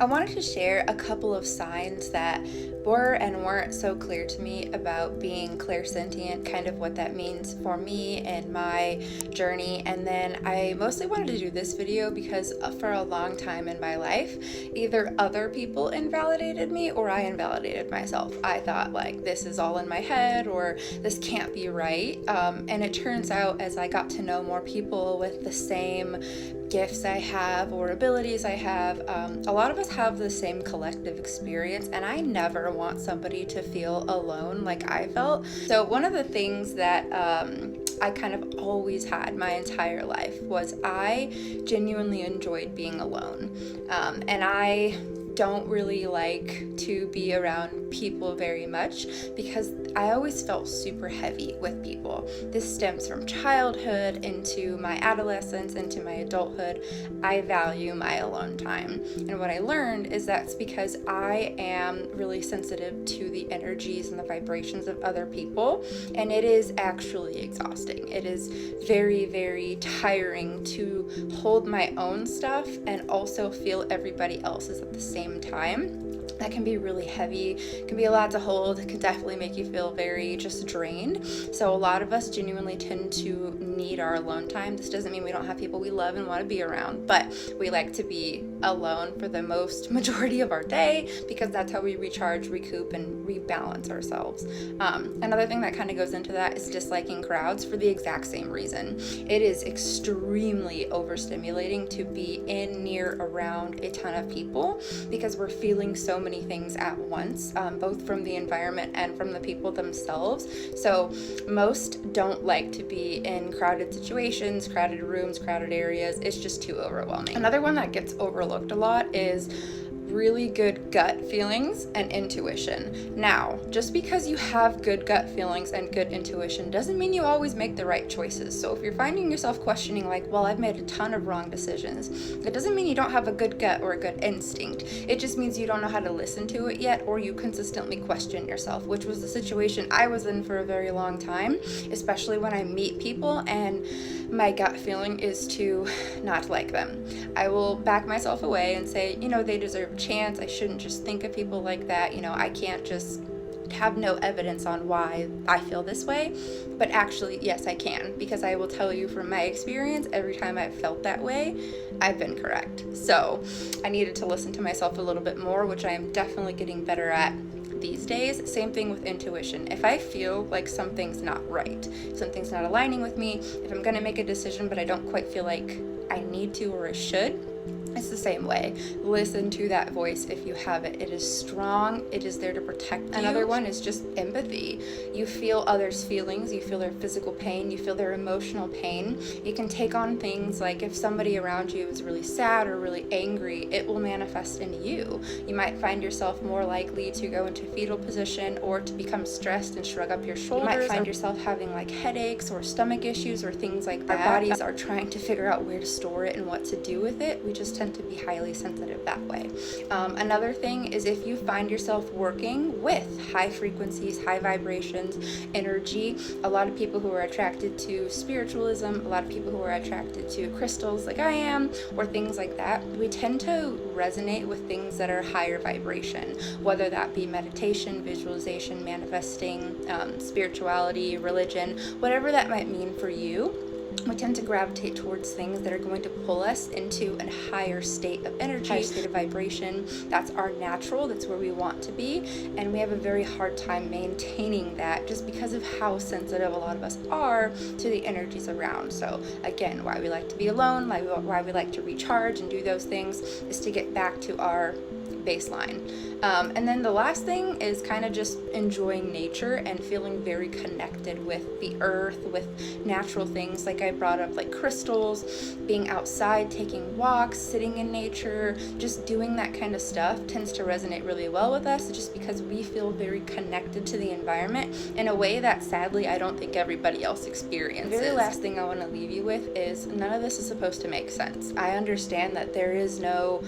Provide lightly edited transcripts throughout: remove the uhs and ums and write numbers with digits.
I wanted to share a couple of signs that were and weren't so clear to me about being clairsentient, kind of what that means for me and my journey. And then I mostly wanted to do this video because for a long time in my life, either other people invalidated me or I invalidated myself. I thought like this is all in my head or this can't be right. And it turns out as I got to know more people with the same gifts I have or abilities I have, a lot of us have the same collective experience, and I never want somebody to feel alone like I felt. So one of the things that I kind of always had my entire life was I genuinely enjoyed being alone, and I don't really like to be around people very much because I always felt super heavy with people. This stems from childhood into my adolescence, into my adulthood. I value my alone time. And what I learned is that's because I am really sensitive to the energies and the vibrations of other people. And it is actually exhausting. It is very, very tiring to hold my own stuff and also feel everybody else's at the same time. That can be really heavy, can be a lot to hold, it can definitely make you feel very just drained. So a lot of us genuinely tend to need our alone time. This doesn't mean we don't have people we love and want to be around, but we like to be alone for the majority of our day because that's how we recharge, recoup, and rebalance ourselves. Another thing that kind of goes into that is disliking crowds for the exact same reason. It is extremely overstimulating to be in, near, around a ton of people because we're feeling so many things at once, both from the environment and from the people themselves. So most don't like to be in crowded situations, crowded rooms, crowded areas. It's just too overwhelming. Another one that gets overlooked a lot is really good gut feelings and intuition. Now, just because you have good gut feelings and good intuition doesn't mean you always make the right choices. So if you're finding yourself questioning like, well, I've made a ton of wrong decisions, it doesn't mean you don't have a good gut or a good instinct. It just means you don't know how to listen to it yet, or you consistently question yourself, which was the situation I was in for a very long time, especially when I meet people and my gut feeling is to not like them. I will back myself away and say, they deserve a chance. I shouldn't just think of people like that. I can't just have no evidence on why I feel this way. But actually, yes, I can, because I will tell you from my experience, every time I've felt that way, I've been correct. So I needed to listen to myself a little bit more, which I am definitely getting better at these days. Same thing with intuition. If I feel like something's not right, something's not aligning with me, if I'm gonna make a decision but I don't quite feel like I need to or I should, it's the same way. Listen to that voice if you have it. It is strong. It is there to protect you. Another one is just empathy. You feel others' feelings. You feel their physical pain. You feel their emotional pain. You can take on things like if somebody around you is really sad or really angry, it will manifest in you. You might find yourself more likely to go into fetal position or to become stressed and shrug up your shoulders. You might find yourself having like headaches or stomach issues or things like that. Our bodies are trying to figure out where to store it and what to do with it. We just tend to be highly sensitive that way. Another thing is if you find yourself working with high frequencies, high vibrations, energy, a lot of people who are attracted to spiritualism, a lot of people who are attracted to crystals like I am, or things like that, we tend to resonate with things that are higher vibration, whether that be meditation, visualization, manifesting, spirituality, religion, whatever that might mean for you. We tend to gravitate towards things that are going to pull us into a higher state of energy, higher state of vibration. That's our natural, that's where we want to be, and we have a very hard time maintaining that just because of how sensitive a lot of us are to the energies around. So again, why we like to be alone, why we like to recharge and do those things is to get back to our baseline. And then the last thing is kind of just enjoying nature and feeling very connected with the earth, with natural things like I brought up, like crystals, being outside, taking walks, sitting in nature, just doing that kind of stuff tends to resonate really well with us just because we feel very connected to the environment in a way that sadly I don't think everybody else experiences. The very last thing I want to leave you with is none of this is supposed to make sense. I understand that there is no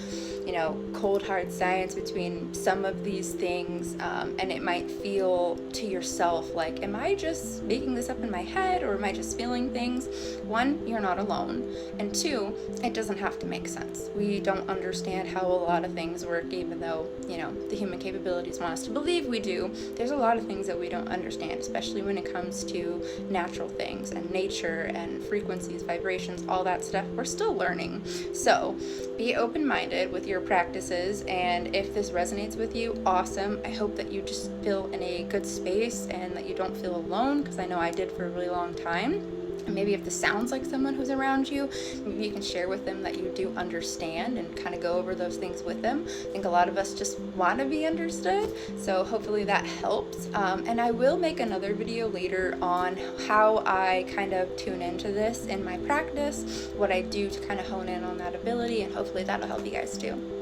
cold hard science between some of these things, and it might feel to yourself like, am I just making this up in my head, or am I just feeling things? One, you're not alone, and two, it doesn't have to make sense. We don't understand how a lot of things work, even though, the human capabilities want us to believe we do. There's a lot of things that we don't understand, especially when it comes to natural things and nature and frequencies, vibrations, all that stuff. We're still learning. So be open-minded with your practices, and if this resonates with you, awesome. I hope that you just feel in a good space and that you don't feel alone, because I know I did for a really long time. And maybe if this sounds like someone who's around you, maybe you can share with them that you do understand and kind of go over those things with them. I think a lot of us just want to be understood, so hopefully that helps. And I will make another video later on how I kind of tune into this in my practice, what I do to kind of hone in on that ability, and hopefully that'll help you guys too.